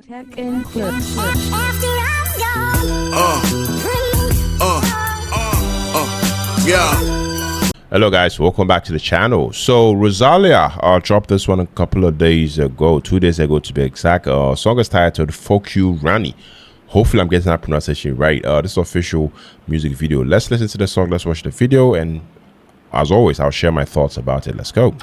Tech and clips. Yeah. Hello guys, welcome back to the channel. So Rosalía dropped this one a couple of days ago, 2 days ago to be exact. Song is titled Focu Ranni. Hopefully I'm getting that pronunciation right. This is official music video. Let's listen to the song, let's watch the video, and as always I'll share my thoughts about it. Let's go.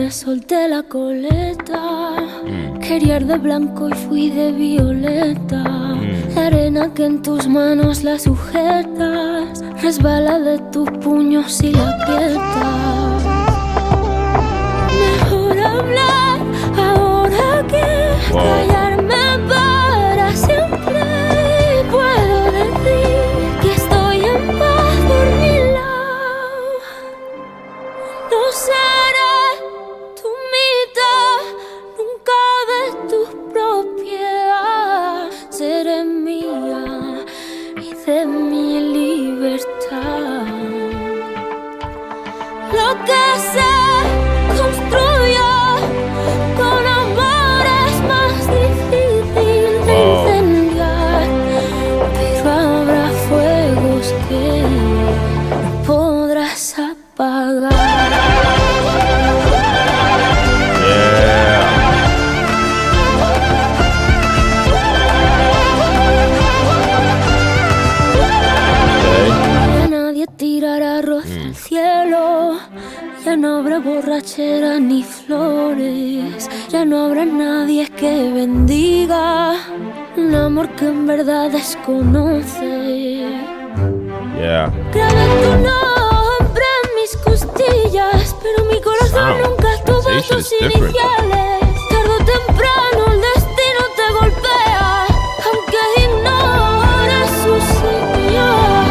Solté la coleta, quería ir de blanco y fui de violeta. La arena que en tus manos la sujetas resbala de tus puños y la aprietas. Mejor hablar ahora que callarme para siempre. Puedo decir que estoy en paz por mi lado. No seré seré mía y de mi libertad. Lo que se construyó con amor es más difícil de incendiar, pero habrá fuegos que no podrás apagar. Tirará arroz al cielo, ya no habrá borrachera ni flores, ya no habrá nadie que bendiga un amor que en verdad desconoce. Grabé tu nombre en mis costillas, pero mi corazón nunca tuvo tus iniciales. Tarde o temprano el destino te golpea, aunque ignores sus señales.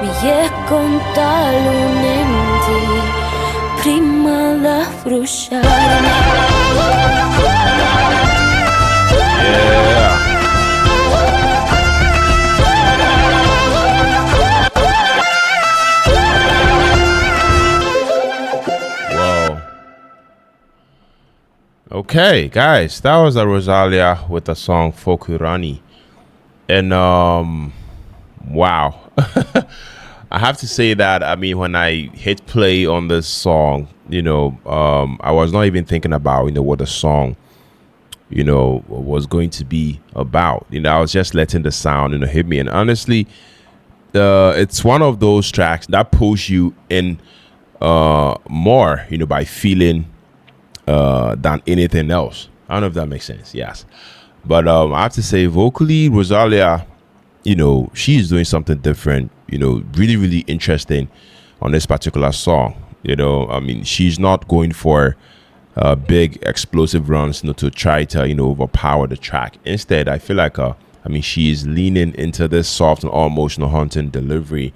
Mi è contalunenti prima da frusciare. Okay, guys, that was a Rosalía with the song Focu Ranni. And wow. I have to say that, I mean, when I hit play on this song, you know, I was not even thinking about, you know, what the song, you know, was going to be about. You know, I was just letting the sound, you know, hit me. And honestly, it's one of those tracks that pulls you in more, you know, by feeling than anything else. I don't know if that makes sense. Yes. But I have to say, vocally, Rosalía, you know, she's doing something different, you know, really, really interesting on this particular song. You know, I mean, she's not going for big explosive runs, you know, to try to, you know, overpower the track. Instead, I feel like, I mean, she's leaning into this soft and almost, you know, haunting delivery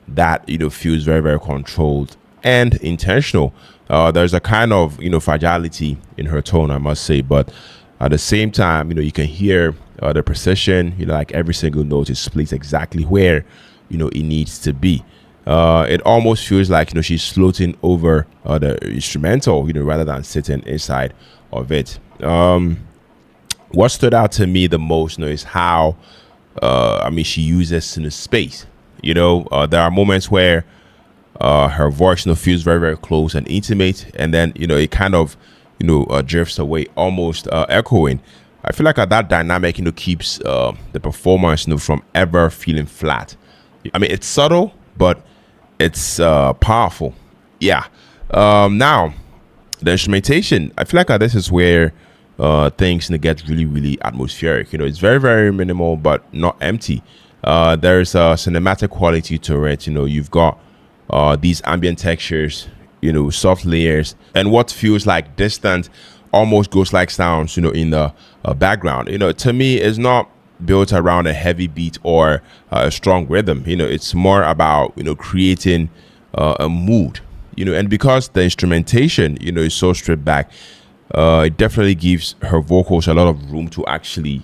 that, you know, feels very, very controlled and intentional. There's a kind of, you know, fragility in her tone, I must say, but at the same time, you know, you can hear the precision, you know, like every single note is placed exactly where, you know, it needs to be. It almost feels like, you know, she's floating over the instrumental, you know, rather than sitting inside of it. What stood out to me the most, you know, is how, I mean, she uses in the space. You know, there are moments where her voice, you know, feels very, very close and intimate, and then, you know, it kind of, you know, drifts away, almost echoing. I feel like that dynamic, you know, keeps the performance, you know, from ever feeling flat. I mean, it's subtle, but it's powerful. Yeah. Now, The instrumentation, I feel like this is where things get really, really atmospheric. It's very, very minimal, but not empty. There's a cinematic quality to it. You've got these ambient textures, soft layers, and what feels like distant, almost ghost-like sounds, in the background. To me, it's not built around a heavy beat or a strong rhythm. It's more about creating a mood. And because the instrumentation is so stripped back, it definitely gives her vocals a lot of room to actually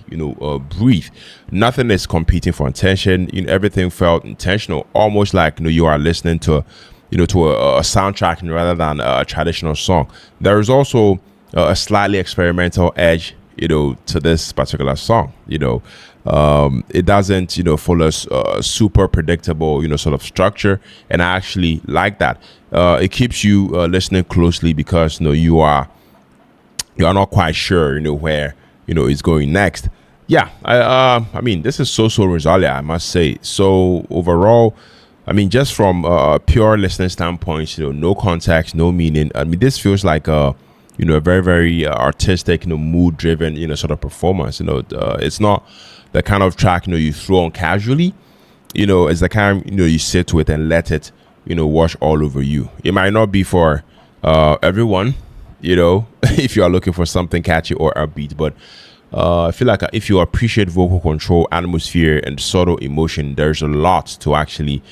breathe. Nothing is competing for attention. Everything felt intentional, almost like you are listening to to a soundtrack rather than a traditional song. There is also a slightly experimental edge to this particular song. It doesn't follow super predictable sort of structure, and I actually like that. It keeps you listening closely because you are not quite sure where it's going next. Yeah, I mean, this is so Rosalia, I must say. So overall, I mean, just from a pure listening standpoint, no context, no meaning. I mean, this feels like a very, very artistic, mood driven, sort of performance. It's not the kind of track you throw on casually. It's the kind you sit with and let it wash all over you. It might not be for everyone, if you are looking for something catchy or upbeat, but I feel like if you appreciate vocal control, atmosphere, and subtle emotion, there's a lot to actually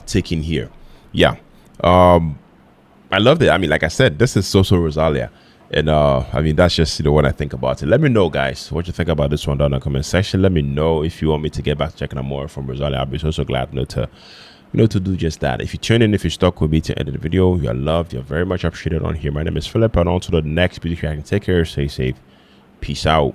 take in here. Yeah. I loved it. I mean, like I said, this is so Rosalia. And I mean, that's just what I think about it. Let me know, guys, what you think about this one down in the comment section. Let me know if you want me to get back to checking out more from Rosalia. I'll be so glad to do just that. If you tune in, if you stuck with me to end of the video, you're loved. You're very much appreciated on here. My name is Philip, and on to the next video. I can take care. Stay safe. Peace out.